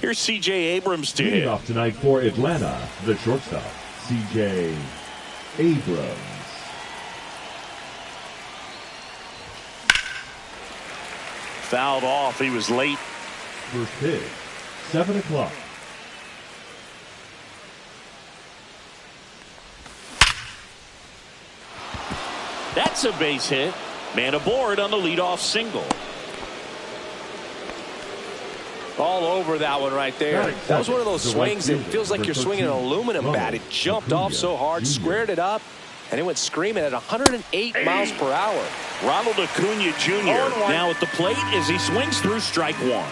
Here's C.J. Abrams to Leading hit. off tonight for Atlanta, the shortstop, C.J. Abrams. Fouled off. He was late. First pitch, 7 o'clock. That's a base hit. Man aboard on the leadoff single. All over that one right there. That was one of those swings that feels like you're swinging an aluminum bat. It jumped off so hard, squared it up, and it went screaming at 108 miles per hour. Ronald Acuna Jr. now at the plate as he swings through strike one.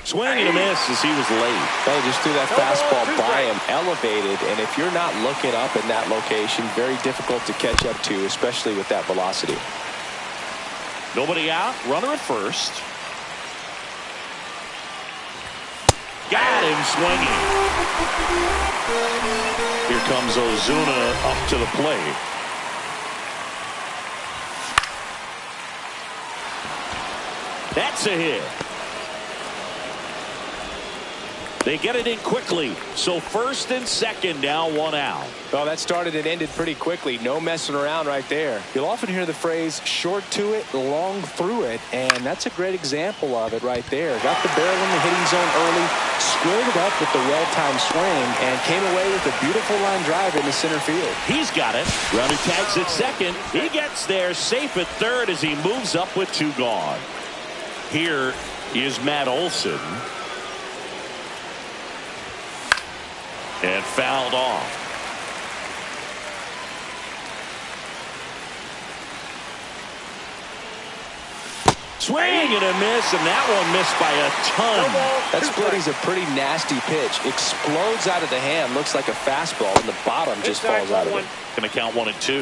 Swing and a miss as he was late. They just threw that fastball by him, elevated, and if you're not looking up in that location, very difficult to catch up to, especially with that velocity. Nobody out, runner at first. Got him swinging. Here comes Ozuna up to the plate. That's a hit. They get it in quickly. So first and second, now one out. Well, that started and ended pretty quickly. No messing around right there. You'll often hear the phrase short to it, long through it, and that's a great example of it right there. Got the barrel in the hitting zone early, squared it up with the well-timed swing, and came away with a beautiful line drive in the center field. He's got it. Runner tags at second. He gets there safe at third as he moves up with two gone. Here is Matt Olson. And fouled off. Swing and a miss, and that one missed by a ton. That splitting's a pretty nasty pitch. Explodes out of the hand, looks like a fastball, and the bottom just falls out of it. Going to count 1-2.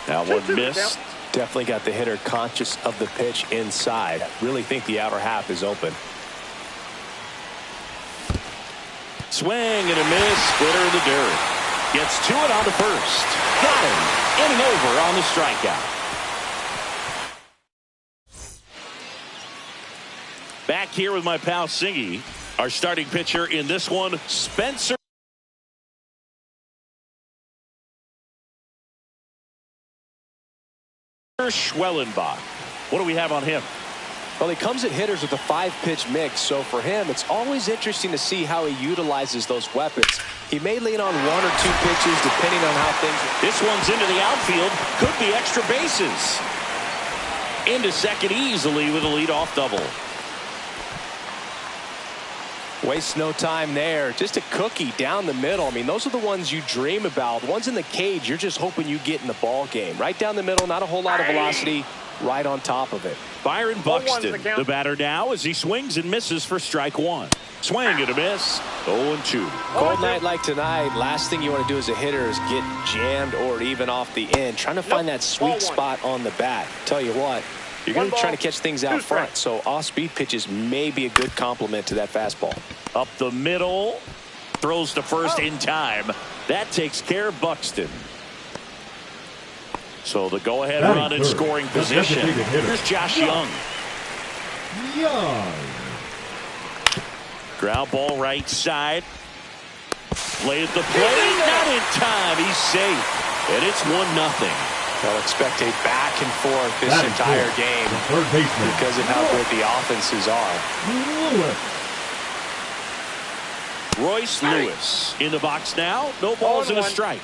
Now one missed. Definitely got the hitter conscious of the pitch inside. Really think the outer half is open. Swing and a miss. Splitter in the dirt. Gets to it on the first. Got him. Inning over on the strikeout. Back here with my pal Singy. Our starting pitcher in this one, Spencer Schwellenbach. What do we have on him? Well, he comes at hitters with a 5-pitch mix, so for him, it's always interesting to see how he utilizes those weapons. He may lean on 1 or 2 pitches depending on how things. This one's into the outfield. Could be extra bases. Into second easily with a leadoff double. Wastes no time there. Just a cookie down the middle. I mean, those are the ones you dream about. The ones in the cage, you're just hoping you get in the ball game. Right down the middle, not a whole lot of velocity. Right on top of it. Byron Buxton, the batter now as he swings and misses for strike one. Swing and a miss. 0-2. Cold night like tonight, last thing you want to do as a hitter is get jammed or even off the end. Trying to find that sweet spot on the bat. Tell you what, you're going to be trying to catch things out front, so off-speed pitches may be a good complement to that fastball. Up the middle, throws to first in time. That takes care of Buxton. So the go-ahead run in scoring position. Here's Josh Young. Ground ball right side. Play at the plate. Not in time. He's safe. And it's 1-0. They'll expect a back and forth this entire game because of how good the offenses are. Royce Lewis in the box now. No balls and a strike.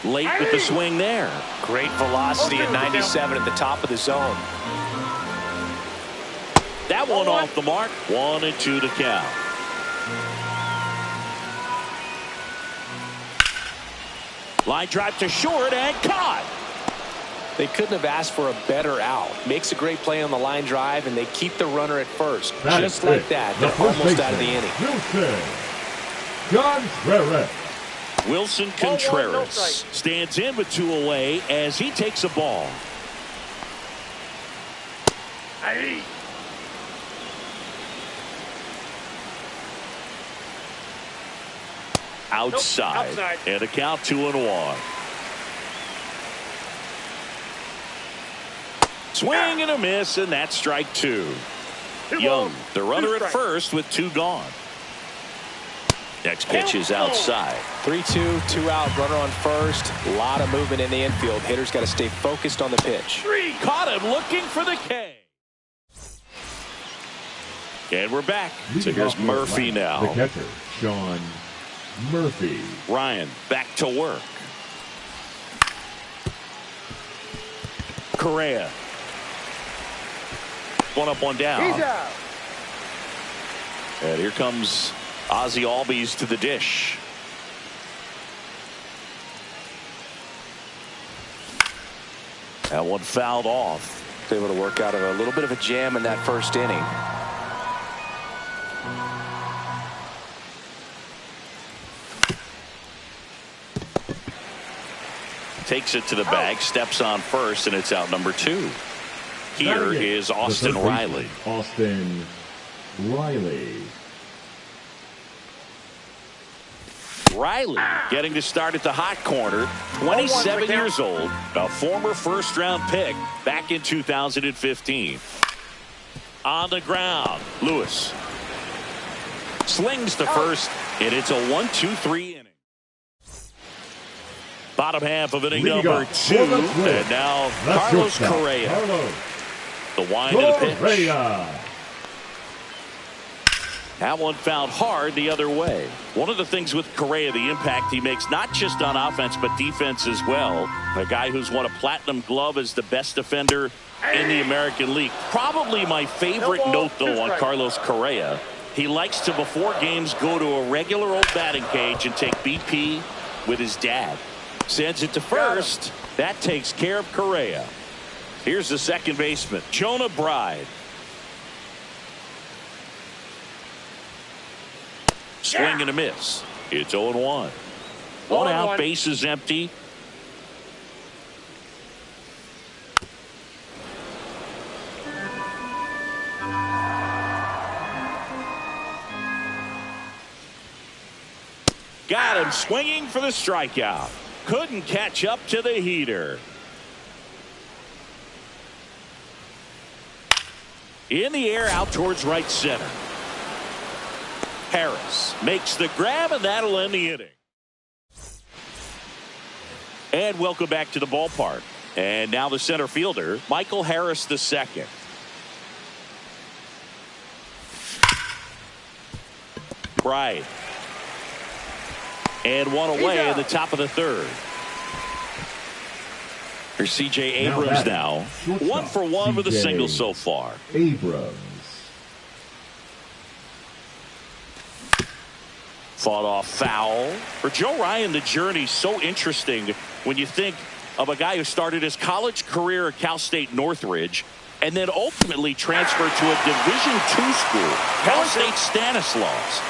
Late with the swing there. Great velocity at 97 at the top of the zone. That one off the mark. 1-2 to count. Line drive to short and caught. They couldn't have asked for a better out. Makes a great play on the line drive, and they keep the runner at first. Just like that, they're almost out of the inning. Wilson Contreras stands in with 2 away as he takes a ball. outside. Nope, outside. And a count 2-1. Swing and a miss, and that's strike 2. Young, the runner at first with 2 gone. Next pitch is outside. 3-2, 2 out, runner on first. A lot of movement in the infield. Hitter's got to stay focused on the pitch. Caught him looking for the K. And we're back. So here's Murphy now. The catcher, Sean Murphy. Ryan back to work. Correa. One up, one down. He's out. And here comes Ozzie Albies to the dish. That one fouled off. Able to work out of a little bit of a jam in that first inning. Takes it to the bag, steps on first, and it's out number 2. Here is Austin Riley. Austin Riley. Riley getting to start at the hot corner. 27 years old, a former first-round pick back in 2015. On the ground, Lewis slings to first, and it's a 1-2-3 inning. Bottom half of inning number 2, and now Carlos Correa. The wind of the pitch. That one fouled hard the other way. One of the things with Correa, the impact he makes, not just on offense, but defense as well. A guy who's won a platinum glove as the best defender in the American League. Probably my favorite note, though, on Carlos Correa. He likes to, before games, go to a regular old batting cage and take BP with his dad. Sends it to first. That takes care of Correa. Here's the second baseman, Jonah Bride. Swing and a miss. It's 0-1. One out, base is empty. Got him swinging for the strikeout. Couldn't catch up to the heater. In the air, out towards right center. Harris makes the grab, and that'll end the inning. And welcome back to the ballpark. And now the center fielder, Michael Harris II. Right. And one away in the top of the third. Here's C.J. Abrams now. 1 for 1 with a single so far. Abrams. Fought off foul. For Joe Ryan, the journey's so interesting when you think of a guy who started his college career at Cal State Northridge and then ultimately transferred to a Division II school, Cal State Stanislaus.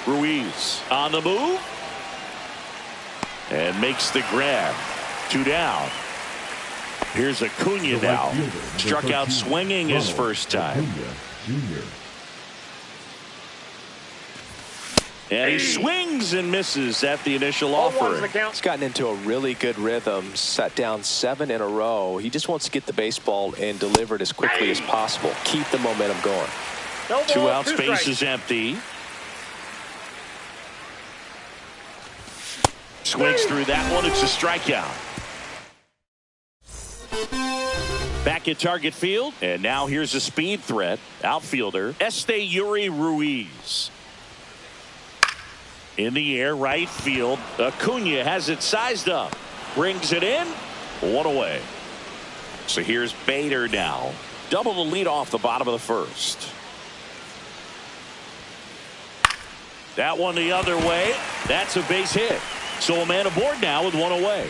Ruiz on the move and makes the grab. 2 down. Here's Acuna now. Struck out swinging his first time. And he swings and misses at the initial offering. He's gotten into a really good rhythm. Sat down 7 in a row. He just wants to get the baseball and deliver it as quickly as possible. Keep the momentum going. 2 outs, base is empty. Swings through that one. It's a strikeout. Back at target field. And now here's a speed threat. Outfielder Esteury Ruiz. In the air, right field. Acuna has it sized up. Brings it in. 1 away. So here's Bader now. Double the lead off the bottom of the first. That one the other way. That's a base hit. So a man aboard now with 1 away.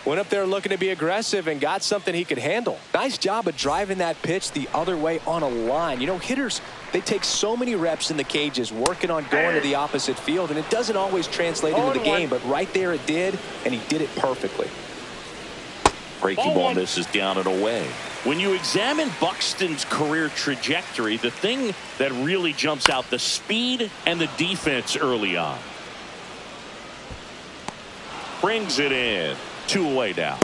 Went up there looking to be aggressive and got something he could handle. Nice job of driving that pitch the other way on a line. You know, hitters, they take so many reps in the cages working on going to the opposite field, and it doesn't always translate into the game, but right there it did, and he did it perfectly. Breaking ball misses down and away. When you examine Buxton's career trajectory, the thing that really jumps out, the speed and the defense early on. Brings it in. 2 away now.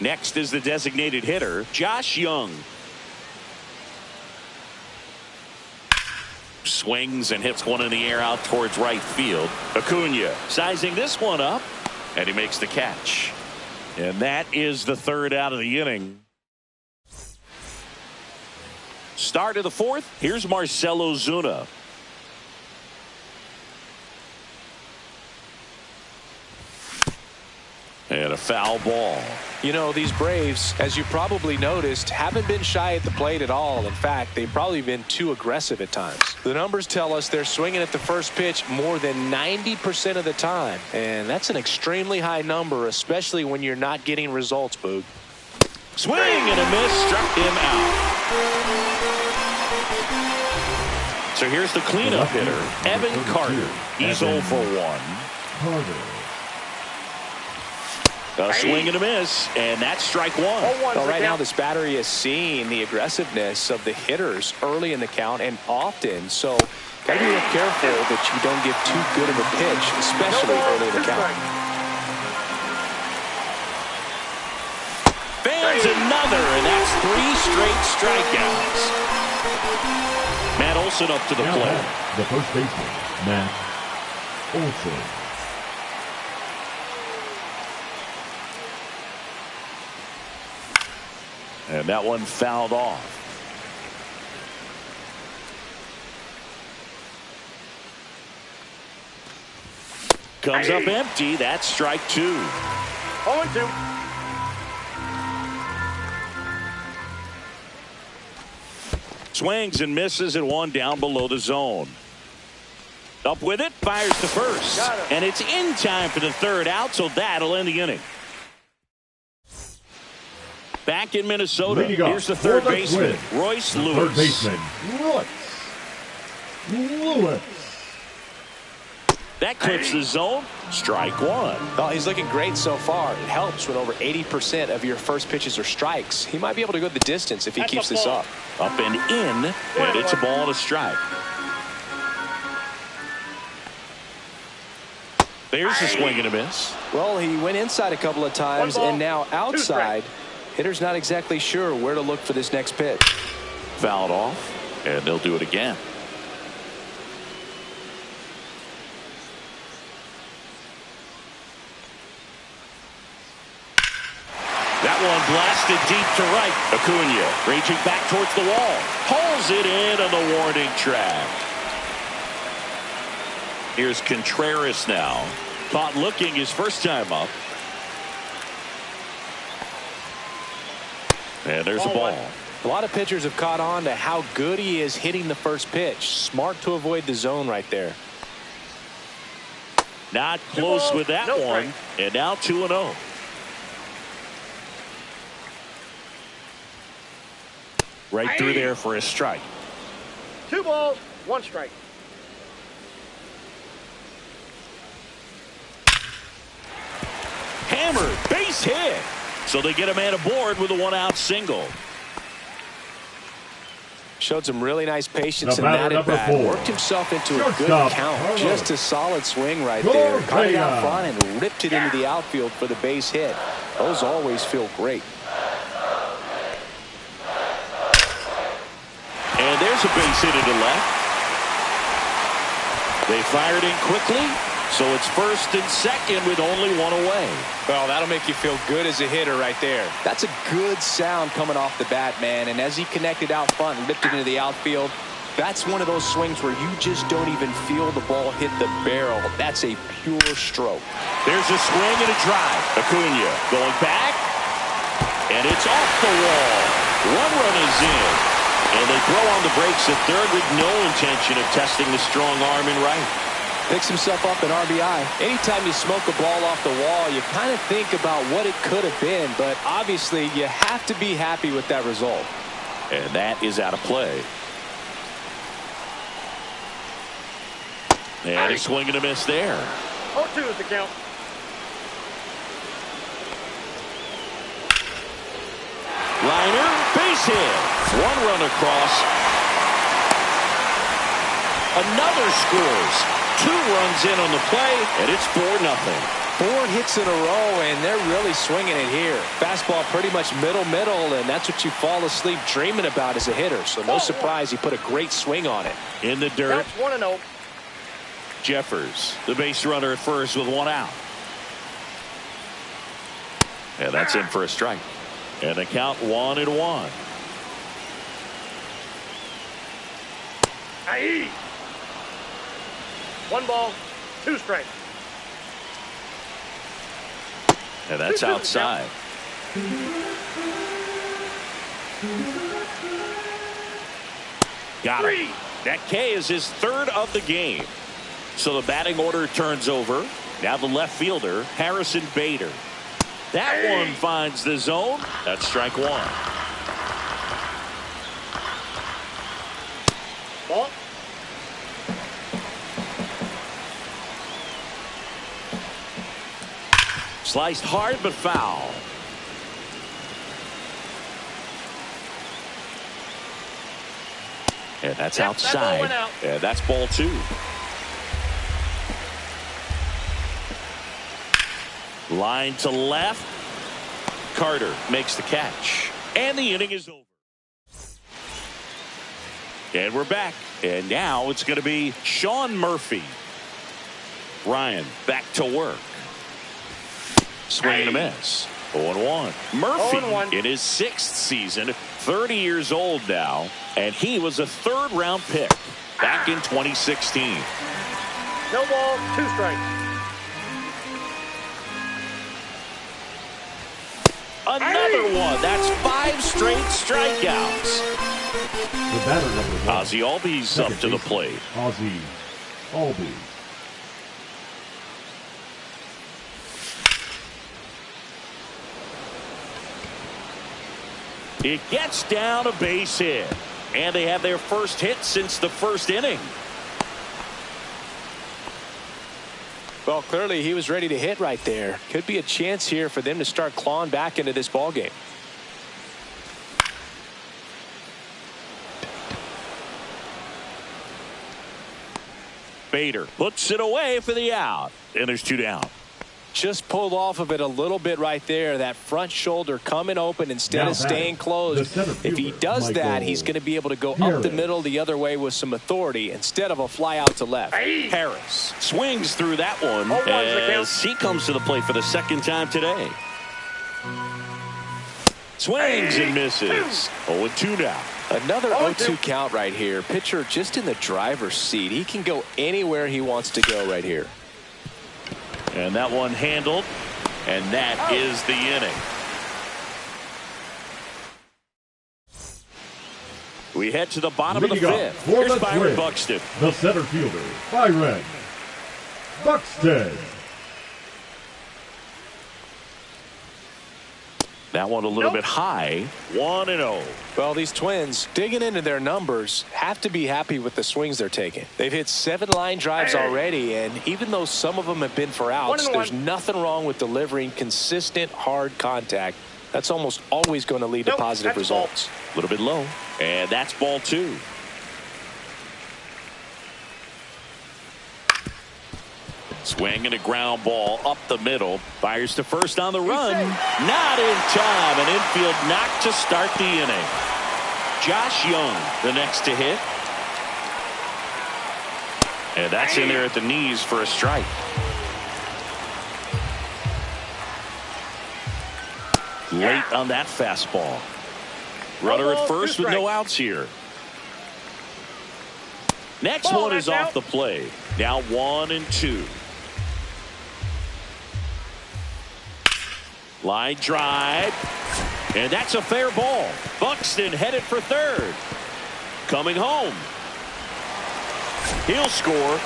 Next is the designated hitter, Josh Young. Swings and hits one in the air out towards right field. Acuna sizing this one up, and he makes the catch. And that is the 3rd out of the inning. Start of the 4th. Here's Marcell Ozuna. And a foul ball. You know, these Braves, as you probably noticed, haven't been shy at the plate at all. In fact, they've probably been too aggressive at times. The numbers tell us they're swinging at the first pitch more than 90% of the time. And that's an extremely high number, especially when you're not getting results, Boog. Swing and a miss, struck him out. So here's the cleanup hitter, Evan Carter. He's 0 for 1. Carter. A swing and a miss, and that's strike 1. Well, right now this battery is seeing the aggressiveness of the hitters early in the count and often. So got to be real careful that you don't give too good of a pitch, especially early in the count. There's another, and that's 3 straight strikeouts. Matt Olson up to the plate. The first baseman, Matt Olson. And that one fouled off. Comes up empty. That's strike 2. 0-2. Swings and misses at 1 down below the zone. Up with it, fires to first. And it's in time for the 3rd out, so that'll end the inning. Back in Minnesota, here's the 3rd baseman, Royce Lewis. 3rd baseman, Royce Lewis. That clips the zone. Strike 1. Well, he's looking great so far. It helps when over 80% of your first pitches are strikes. He might be able to go the distance if he keeps this up. Up and in, and it's a ball and a strike. There's a swing and a miss. Well, he went inside a couple of times, and now outside. Hitter's not exactly sure where to look for this next pitch. Fouled off, and they'll do it again. That one blasted deep to right. Acuna raging back towards the wall. Pulls it in on the warning track. Here's Contreras now. Caught looking his first time up. And there's a ball. A lot of pitchers have caught on to how good he is hitting the first pitch. Smart to avoid the zone right there. Not close with that one. And now 2-0. Right through there for a strike. 2 balls, 1 strike. Hammered, base hit. So they get a man aboard with a 1-out single. Showed some really nice patience in that at bat. Worked himself into a good count. Just a solid swing right there. Caught it out front and ripped it into the outfield for the base hit. Those always feel great. And there's a base hit into left. They fired in quickly. So it's 1st and 2nd with only 1 away. Well, that'll make you feel good as a hitter right there. That's a good sound coming off the bat, man. And as he connected out front and ripped it into the outfield, that's one of those swings where you just don't even feel the ball hit the barrel. That's a pure stroke. There's a swing and a drive. Acuna going back. And it's off the wall. 1 run is in. And they throw on the brakes at 3rd with no intention of testing the strong arm in right. Picks himself up an RBI. Anytime you smoke a ball off the wall, you kind of think about what it could have been, but obviously you have to be happy with that result. And that is out of play. And a swing and a miss there. 0-2 is the count. Liner, base hit. One run across. Another scores. 2 runs in on the play, and it's 4-0. 4 hits in a row, and they're really swinging it here. Fastball pretty much middle, and that's what you fall asleep dreaming about as a hitter. So no surprise he put a great swing on it. In the dirt. That's 1-0. Jeffers, the base runner at first with 1 out. And that's in for a strike. And the count 1-1. Aye. 1 ball, 2 strikes. And that's outside. Got it. That K is his 3rd of the game. So the batting order turns over. Now the left fielder, Harrison Bader. That one finds the zone. That's strike 1. Ball. Sliced hard but foul. And that's outside. That And that's ball 2. Line to left. Carter makes the catch. And the inning is over. And we're back. And now it's going to be Sean Murphy. Ryan back to work. Swing and a miss. 0-1. Murphy 0-1. in his 6th season, 30 years old now, and he was a 3rd-round pick back in 2016. No ball, 2 strikes. Another one. That's 5 straight strikeouts. The batter number 1. Ozzie Albies up to the plate. Ozzie Albies. It gets down a base hit. And they have their first hit since the 1st inning. Well, clearly he was ready to hit right there. Could be a chance here for them to start clawing back into this ball game. Bader puts it away for the out. And there's 2 down. Just pulled off of it a little bit right there. That front shoulder coming open instead of staying closed. If he does that, he's going to be able to go up the middle the other way with some authority instead of a fly out to left. Harris swings through that one as he comes to the plate for the 2nd time today. Swings and misses. 0-2 now. Another 0-2 count right here. Pitcher just in the driver's seat. He can go anywhere he wants to go right here. And that one handled, and that is the inning. We head to the bottom of the 5th. Here's Byron Buxton. The center fielder, Byron Buxton. That one a little bit high. 1-0. Well, these Twins, digging into their numbers, have to be happy with the swings they're taking. They've hit 7 line drives already, and even though some of them have been for outs, there's nothing wrong with delivering consistent, hard contact. That's almost always going to lead to positive results. A little bit low, and that's ball 2. Swing and a ground ball up the middle. Fires to first on the run. Not in time. An infield knock to start the inning. Josh Young, the next to hit. And that's in there at the knees for a strike. Late on that fastball. Runner at first with no outs here. Next one is off the play. Now 1-2. Line drive. And that's a fair ball. Buxton headed for 3rd. Coming home. He'll score.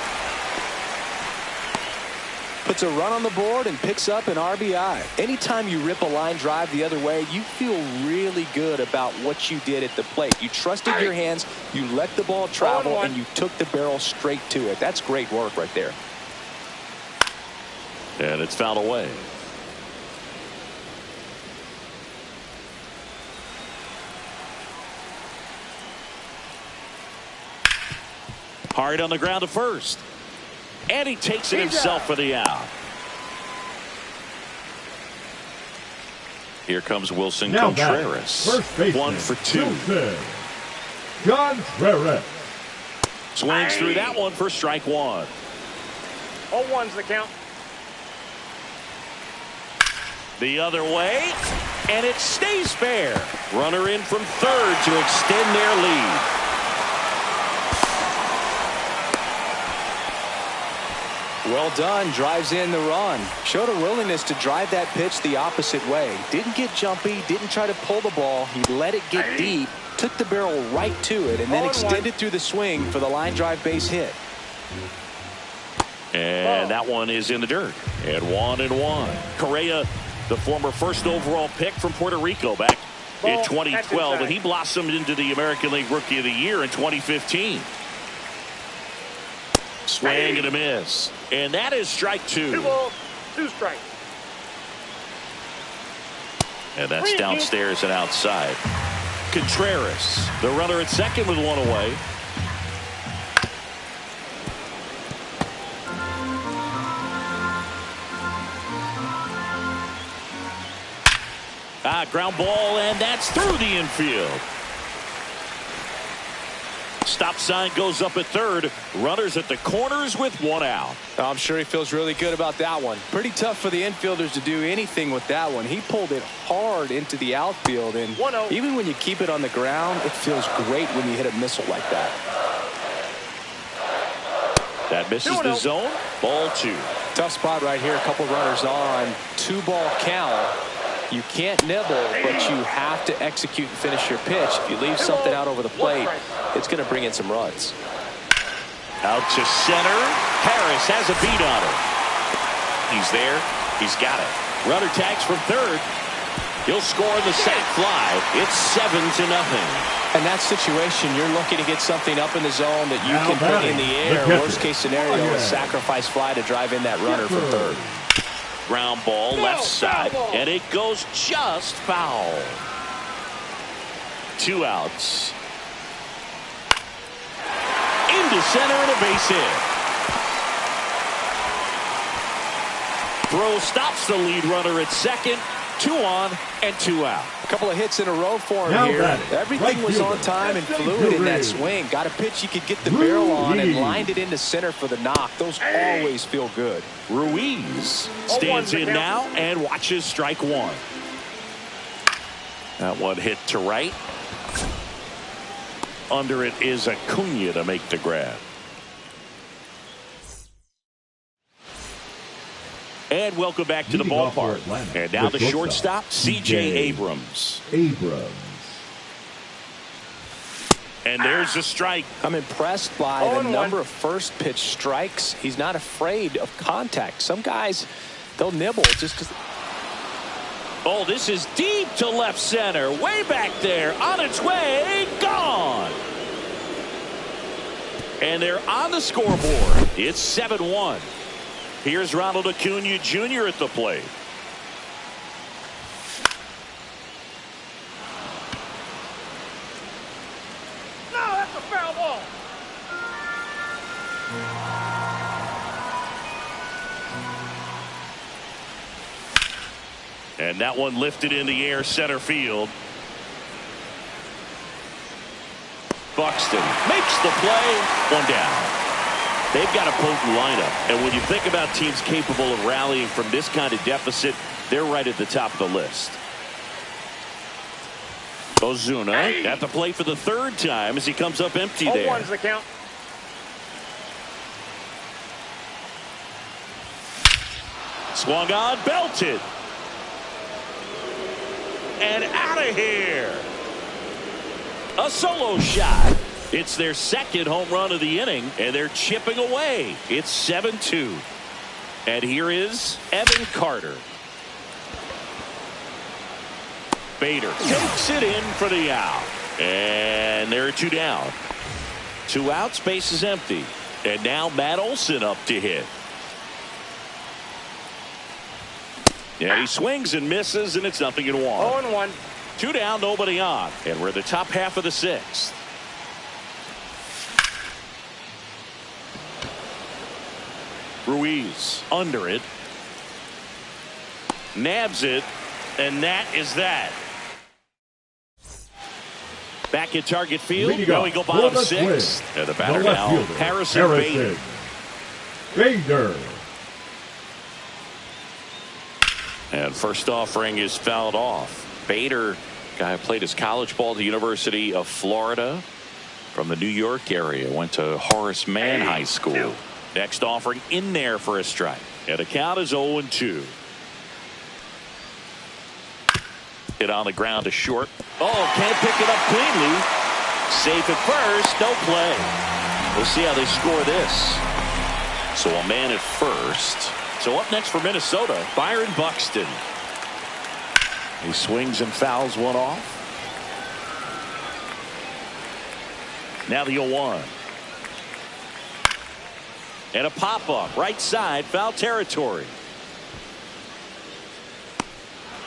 Puts a run on the board and picks up an RBI. Anytime you rip a line drive the other way, you feel really good about what you did at the plate. You trusted your hands, you let the ball travel, and you took the barrel straight to it. That's great work right there. And it's fouled away. hard on the ground to first. And he takes it himself for the out. Here comes Wilson Now Contreras. First baseman, 1 for 2. Wilson Contreras. Swings through that one for strike 1. 0-1's the count. The other way, and it stays fair. Runner in from third to extend their lead. Well done. Drives in the run. Showed a willingness to drive that pitch the opposite way. Didn't get jumpy. Didn't try to pull the ball. He let it get deep. Took the barrel right to it and then extended through the swing for the line drive base hit. And that one is in the dirt. And 1-1. Correa, the former first overall pick from Puerto Rico back in 2012, and he blossomed into the American League Rookie of the Year in 2015. Swing and a miss. And that is strike 2. 2 balls, 2 strikes. And that's downstairs and outside. Contreras, the runner at second with 1 away. Ground ball, and that's through the infield. Stop sign goes up at third. Runners at the corners with 1 out. I'm sure he feels really good about that one. Pretty tough for the infielders to do anything with that one. He pulled it hard into the outfield, and even when you keep it on the ground, it feels great when you hit a missile like that. That misses the zone. Ball 2. Tough spot right here. A couple runners on. 2-ball count. You can't nibble, but you have to execute and finish your pitch. If you leave something out over the plate, it's going to bring in some runs. Out to center. Harris has a beat on it. He's there. He's got it. Runner tags from third. He'll score the sac fly. It's 7-0. In that situation, you're looking to get something up in the zone that you can put in the air. Worst case scenario, a sacrifice fly to drive in that runner from third. Ground ball left side, and it goes just foul. 2 outs. Into center and a base hit. Throw stops the lead runner at second. 2 on and 2 out. A couple of hits in a row for him here. Everything was on time and fluid in that swing. Got a pitch he could get the barrel on and lined it into center for the knock. Those always feel good. Ruiz stands in now and watches strike 1. That one hit to right. Under it is Acuna to make the grab. And welcome back to the ballpark. And now the shortstop, C.J. Abrams. And there's a strike. I'm impressed by the number of first pitch strikes. He's not afraid of contact. Some guys, they'll nibble just because. Oh, this is deep to left center. Way back there. On its way. Gone. And they're on the scoreboard. It's 7-1. Here's Ronald Acuna Jr. at the plate. No, that's a foul ball. And that one lifted in the air center field. Buxton makes the play. 1 down. They've got a potent lineup, and when you think about teams capable of rallying from this kind of deficit, they're right at the top of the list. Ozuna at the plate for the 3rd time as he comes up empty there. 0-1's the count. Swung on, belted. And out of here. A solo shot. It's their 2nd home run of the inning, and they're chipping away. It's 7-2. And here is Evan Carter. Bader takes it in for the out. And there are 2 down. 2 outs, base is empty. And now Matt Olson up to hit. And he swings and misses, and it's 0-1. 0-1. 2 down, nobody on. And we're the top half of the 6th. Ruiz under it. Nabs it. And that is that. Back at target field. Now we go bottom six. And the batter now, Harrison Bader. And first offering is fouled off. Bader, guy who played his college ball at the University of Florida from the New York area. Went to Horace Mann High School. Next offering in there for a strike. And the count is 0-2. Hit on the ground to short. Oh, can't pick it up cleanly. Safe at first. No play. We'll see how they score this. So a man at first. So up next for Minnesota, Byron Buxton. He swings and fouls one off. Now the 0-1. And a pop-up right side, foul territory.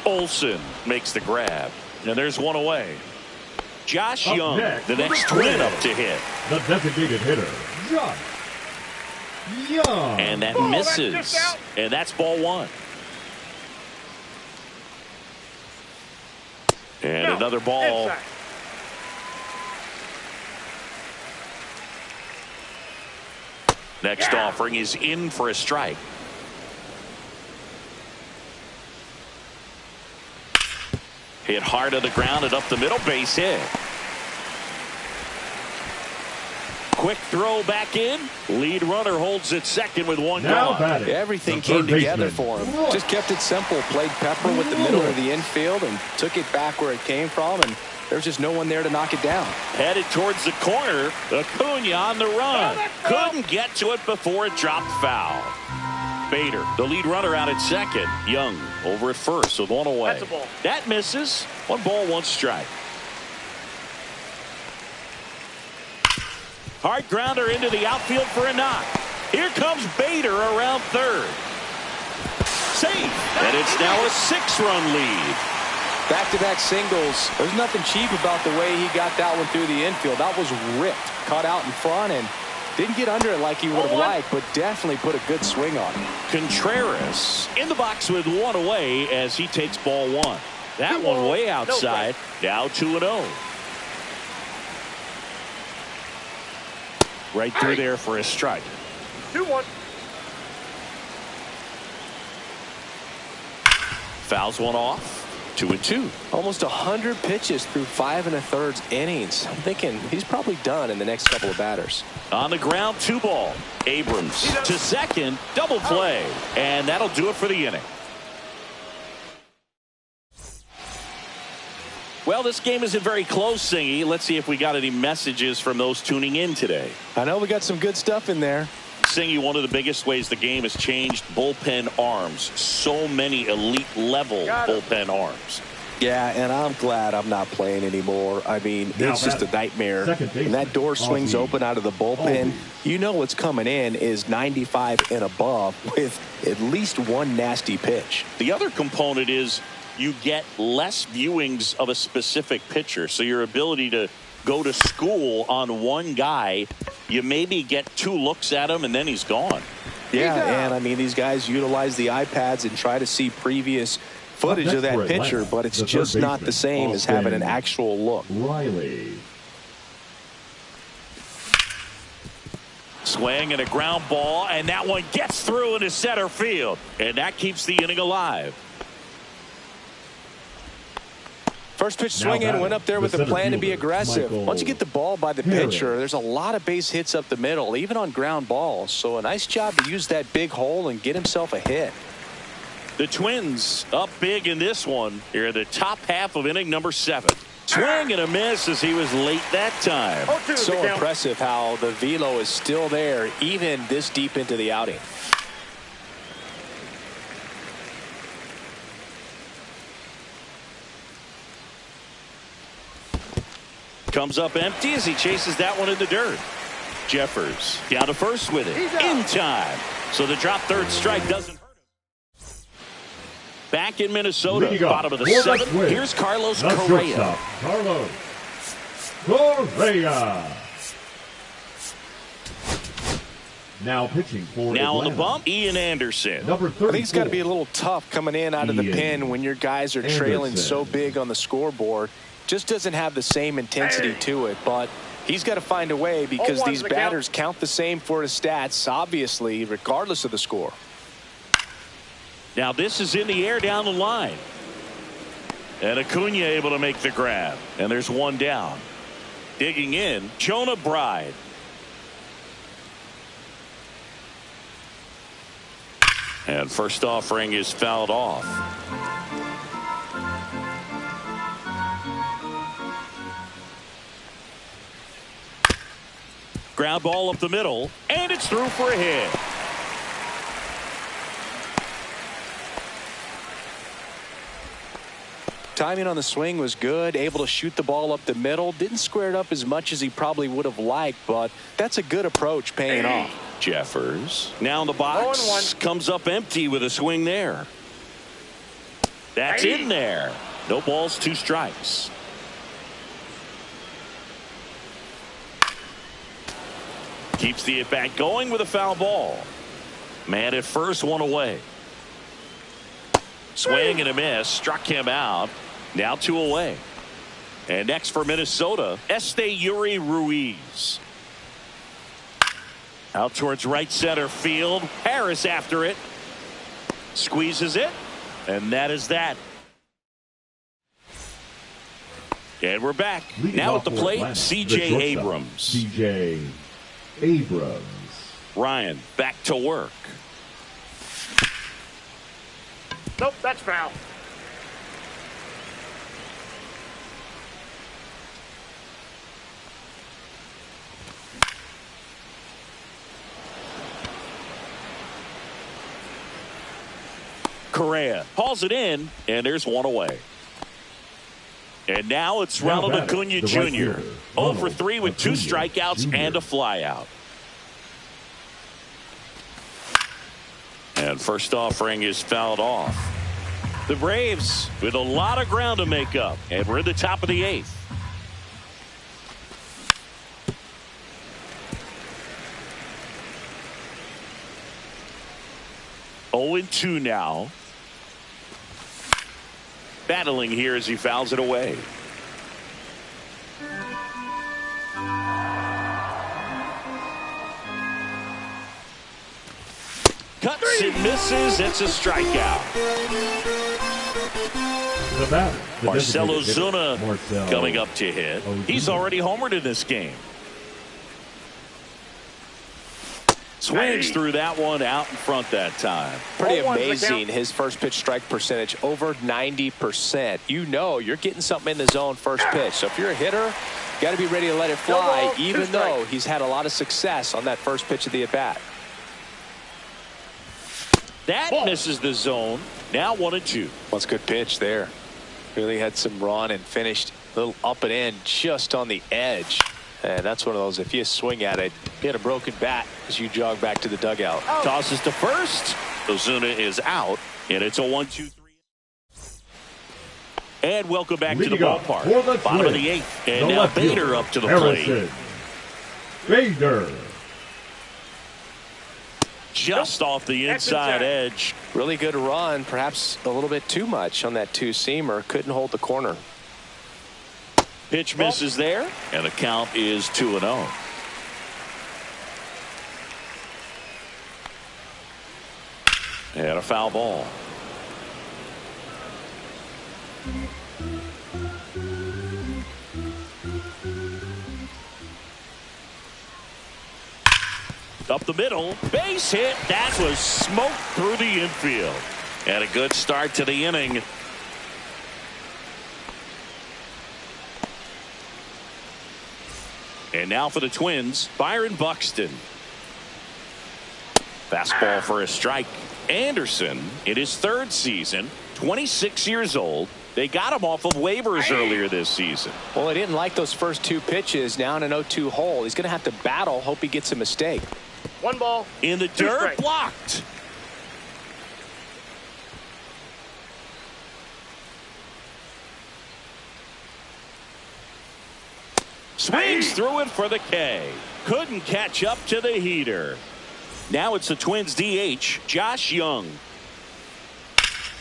Olsen makes the grab. And there's one away. Josh Young, the next twin up to hit. The designated hitter, Josh Young. And that misses. And that's ball one. And another ball. Inside. Next offering is in for a strike. Hit hard on the ground and up the middle, base hit. Quick throw back in. Lead runner holds it second with one gone. Everything came together for him. Just kept it simple. Played pepper with the middle of the infield and took it back where it came from. And there's just no one there to knock it down. Headed towards the corner. Acuna on the run. Couldn't get to it before it dropped foul. Bader, the lead runner, out at second. Young over at first with one away. That's a ball. That misses. 1 ball, 1 strike. Hard grounder into the outfield for a knock. Here comes Bader around third. Safe. And it's now a 6-run lead. Back-to-back singles. There's nothing cheap about the way he got that one through the infield. That was ripped. Caught out in front and didn't get under it like he would have liked, but definitely put a good swing on it. Contreras in the box with one away as he takes ball one. That one way outside. Now 2-0. Right through there for a strike. 2-1. Fouls one off. 2-2. Almost 100 pitches through 5 1/3 innings. I'm thinking he's probably done in the next couple of batters. On the ground, 2 ball. Abrams to second, double play, and that'll do it for the inning. Well, this game isn't very close, Singy. Let's see if we got any messages from those tuning in today. I know we got some good stuff in there. Singy, one of the biggest ways the game has changed, bullpen arms. So many elite level bullpen arms. Yeah, and I'm glad I'm not playing anymore. I mean, it's just a nightmare. When that door swings open out of the bullpen, you know what's coming in is 95 and above with at least one nasty pitch. The other component is you get less viewings of a specific pitcher. So your ability to go to school on one guy, you maybe get 2 looks at him and then he's gone. Yeah, and I mean, these guys utilize the iPads and try to see previous footage of that pitcher, but it's just not the same as having an actual look. Riley. Swing and a ground ball, and that one gets through into center field, and that keeps the inning alive. First pitch swing in, went up there with a plan to be aggressive. Once you get the ball by the pitcher, there's a lot of base hits up the middle, even on ground balls. So a nice job to use that big hole and get himself a hit. The Twins up big in this one here in the top half of inning number 7. Swing and a miss as he was late that time. So impressive how the velo is still there even this deep into the outing. Comes up empty as he chases that one in the dirt. Jeffers down to first with it in time. So the drop third strike doesn't hurt him. Back in Minnesota, bottom of the 7th. Here's Carlos Correa. Carlos Correa. Now pitching for Now on Atlanta, the bump, Ian Anderson. number 34. I think it's got to be a little tough coming in out of the Ian pen when your guys are trailing Anderson. so big on the scoreboard. Just doesn't have the same intensity to it, but he's got to find a way because 0-1's these the batters count the same for his stats, obviously, regardless of the score. Now this is in the air down the line. And Acuna able to make the grab. And there's one down. Digging in, Jonah Bride. And first offering is fouled off. Ground ball up the middle, and it's through for a hit. Timing on the swing was good, able to shoot the ball up the middle. Didn't square it up as much as he probably would have liked, but that's a good approach paying off. Jeffers now in the box, 0-1. comes up empty with a swing there. That's in there. No balls, 2 strikes. Keeps the at-bat going with a foul ball. Man at first, 1 away. Swing and a miss, struck him out. Now 2 away. And next for Minnesota, Yuri Ruiz. Out towards right center field. Harris after it. Squeezes it. And that is that. And we're back. Leading Now off at the for plate, Atlanta, C.J. the shortstop, Abrams. C.J. Abrams. Ryan back to work. Nope, that's foul. Correa hauls it in, and there's 1 away. And now it's Now Ronald batting, Acuna the Jr. right fielder, 0 for Ronald 3 with 2 Acuna strikeouts Jr. and a flyout. And first offering is fouled off. The Braves with a lot of ground to make up, and we're in the top of the 8th. Oh and 2 now. Battling here as he fouls it away. Cuts and misses. It's a strikeout. The batter, the Marcell designated hitter, Ozuna Marcell coming up to hit. Ozuna. He's already homered in this game. Swings through that one out in front that time. Pretty 0-1's the amazing, count. his first pitch strike percentage, over 90%. You know you're getting something in the zone first pitch. So if you're a hitter, got to be ready to let it fly, ball, 2 even though strikes. he's had a lot of success on that first pitch of the at-bat. That misses the zone. Now 1 and 2. That's a good pitch there. Really had some run and finished a little up and in just on the edge. And that's one of those, if you swing at it, you hit a broken bat as you jog back to the dugout. Tosses to first. Ozuna is out, and it's a 1-2-3. And welcome back to the Leading up ballpark. for the Bottom of Twins, the 8th. And the now left fielder, Bader up to the Harrison plate. Bader. Just off the That's inside inside. edge. Really good run, perhaps a little bit too much on that 2-seamer. Couldn't hold the corner. Pitch misses there, and the count is 2-0. And a foul ball. Up the middle, base hit. That was smoked through the infield. And a good start to the inning. And now for the Twins, Byron Buxton. Fastball for a strike. Anderson, in his 3rd season, 26 years old. They got him off of waivers earlier this season. Well, he didn't like those first 2 pitches. Now in an 0-2 hole. He's going to have to battle. Hope he gets a mistake. 1 ball. In the 2 dirt, strikes. blocked. Swings through it for the K. Couldn't catch up to the heater. Now it's the Twins DH, Josh Young.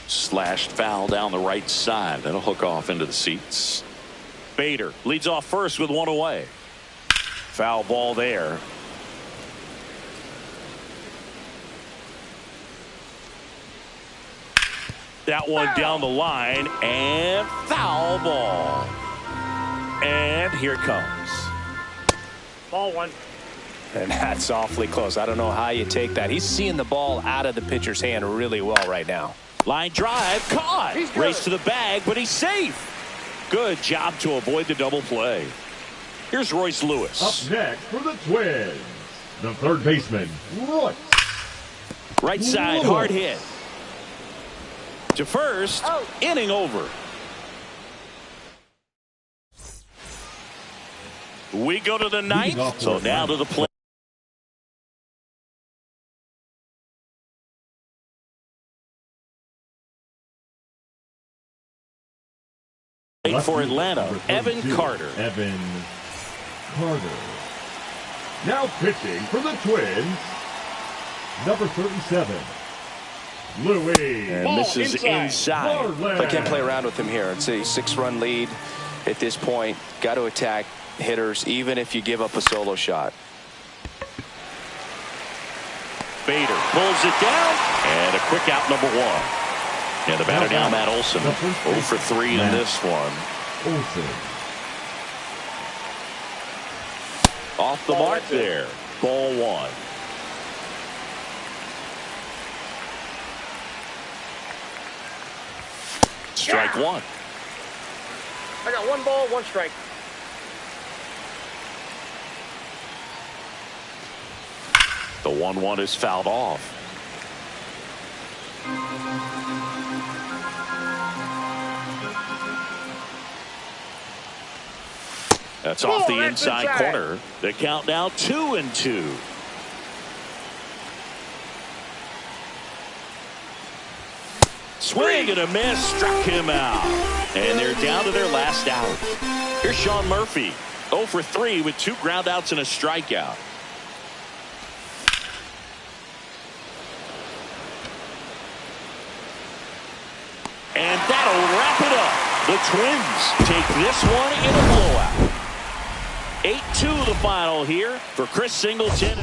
Slashed foul down the right side. That'll hook off into the seats. Bader leads off first with one away. Foul ball there. That one down the line, and foul ball. And here it comes. Ball one. And that's awfully close. I don't know how you take that. He's seeing the ball out of the pitcher's hand really well right now. Line drive, caught. Race to the bag, but he's safe. Good job to avoid the double play. Here's Royce Lewis. Up next for the Twins, the third baseman, Royce. Right side, Lewis. hard hit. To first, inning over. We go to the ninth, so now to the play. For Atlanta, Evan Carter. Evan Carter. Now pitching for the Twins, number 37, Louis. And this is inside. Marlin. I can't play around with him here. It's a 6-run lead at this point. Got to attack hitters, even if you give up a solo shot. Bader pulls it down, and a quick out, number one. And the batter now, Matt Olson, 0 for 3 in this one. Olson. Off the mark there. Ball one. Strike one. I got 1 ball, 1 strike. The 1-1 is fouled off. That's off the inside corner. The count now 2-2. Swing and a miss, struck him out. And they're down to their last out. Here's Sean Murphy, 0 for 3 with 2 groundouts and a strikeout. And that'll wrap it up. The Twins take this one in a blowout. 8-2 the final here for Chris Singleton.